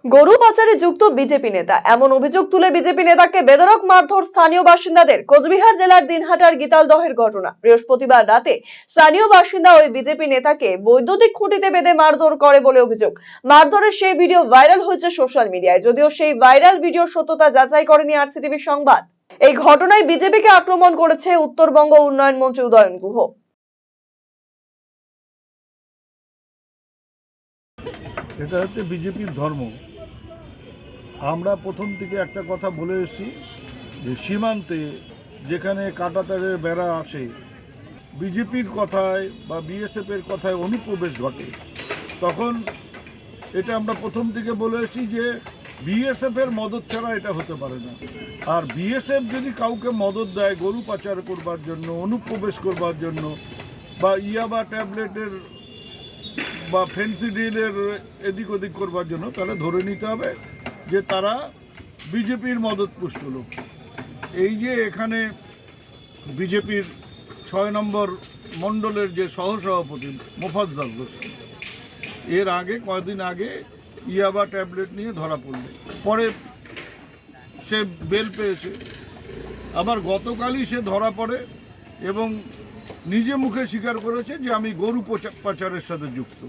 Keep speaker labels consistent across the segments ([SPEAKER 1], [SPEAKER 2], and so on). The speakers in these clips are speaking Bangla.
[SPEAKER 1] গরু পাচারে যুক্ত বিজেপি নেতা, এমন অভিযোগ তুলে বিজেপি নেতাকে বেধড়ক মারধর স্থানীয় বাসিন্দাদের। কোচবিহার জেলার দিনহাটার গীতালদহের ঘটনা। বৃহস্পতিবার রাতে স্থানীয় বাসিন্দা ওই বিজেপি নেতাকে বৈদ্যুতিক খুঁটিতে বেঁধে মারধর করে বলে অভিযোগ। মারধরের সেই ভিডিও ভাইরাল হয়েছে সোশ্যাল মিডিয়ায়, যদিও সেই ভাইরাল ভিডিওর সত্যতা যাচাই করেনি আরসিটিভি সংবাদ। এই ঘটনায় বিজেপিকে আক্রমণ করেছে উত্তরবঙ্গ উন্নয়ন মন্ত্রী উদয়ন গুহ।
[SPEAKER 2] এটা হচ্ছে বিজেপির ধর্ম। আমরা প্রথম থেকে একটা কথা বলে এসেছি যে সীমান্তে যেখানে কাঁটাতারের বেড়া আসে, বিজেপির কথায় বা বিএসএফের কথায় অনুপ্রবেশ ঘটে, তখন এটা আমরা প্রথম থেকে বলে এসেছি যে বিএসএফের মদত ছাড়া এটা হতে পারে না। আর বিএসএফ যদি কাউকে মদত দেয় গরু পাচার করবার জন্য, অনুপ্রবেশ করবার জন্য, বা ইয়াবা ট্যাবলেটের বা ফেন্সিডিলের এদিক ওদিক করবার জন্য, তাহলে ধরে নিতে হবে যে তারা বিজেপির মদতপুষ্ট লোক। এই যে এখানে বিজেপির ৬ নম্বর মণ্ডলের যে সহসভাপতি মোফাজ্জল হোসেন, এর আগে কয়েকদিন আগে ইয়াবা ট্যাবলেট নিয়ে ধরা পড়ল, পরে সে বেল পেয়েছে। আবার গতকালই সে ধরা পড়ে এবং নিজে মুখে স্বীকার করেছে যে আমি গরু পাচারের সাথে যুক্ত,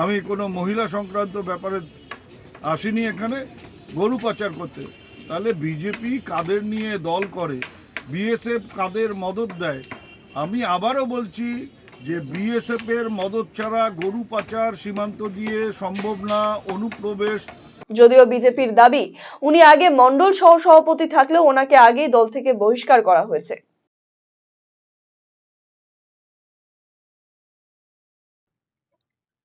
[SPEAKER 2] আমি কোনো মহিলা সংক্রান্ত ব্যাপারে আসিনি এখানে গরু পাচার করতে। তাহলে বিজেপি কাদের নিয়ে দল করে, বিএসএফ কাদের মদত দেয়? আমি আবারও বলছি যে বিএসএফের মদত ছাড়া গরু পাচার সীমান্ত দিয়ে সম্ভব না, অনুপ্রবেশ।
[SPEAKER 1] যদিও বিজেপির দাবি, উনি আগে মন্ডল সহসভাপতি থাকলেও ওনাকে আগেই দল থেকে বহিষ্কার করা হয়েছে।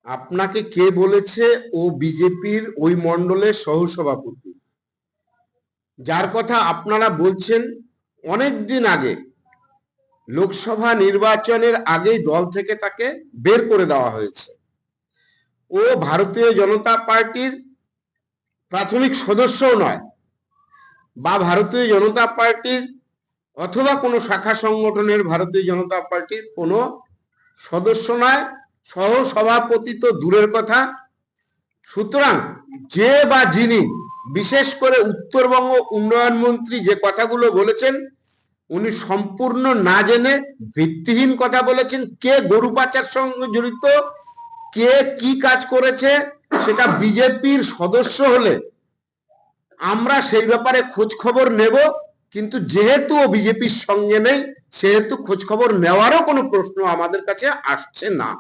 [SPEAKER 3] আপনাকে কে বলেছে ও বিজেপির ওই মণ্ডলের সহসভাপতি? যার কথা আপনারা বলছেন, অনেক দিন আগে লোকসভা নির্বাচনের আগেই দল থেকে তাকে বের করে দেওয়া হয়েছে। ও ভারতীয় জনতা পার্টির প্রাথমিক সদস্যও নয়, বা ভারতীয় জনতা পার্টির অথবা কোনো শাখা সংগঠনের ভারতীয় জনতা পার্টির কোনো সদস্য নয়, সহসভাপতি তো দূরের কথা। সুতরাং যে বা যিনি, বিশেষ করে উত্তরবঙ্গ উন্নয়ন মন্ত্রী যে কথাগুলো বলেছেন, উনি সম্পূর্ণ না জেনে ভিত্তিহীন কথা বলেছেন। কে গরু পাচার সঙ্গে জড়িত, কে কি কাজ করেছে, সেটা বিজেপির সদস্য হলে আমরা সেই ব্যাপারে খোঁজ খবর নেব, কিন্তু যেহেতু ও বিজেপির সঙ্গে নেই, সেহেতু খোঁজ খবর নেওয়ারও কোনো প্রশ্ন আমাদের কাছে আসছে না।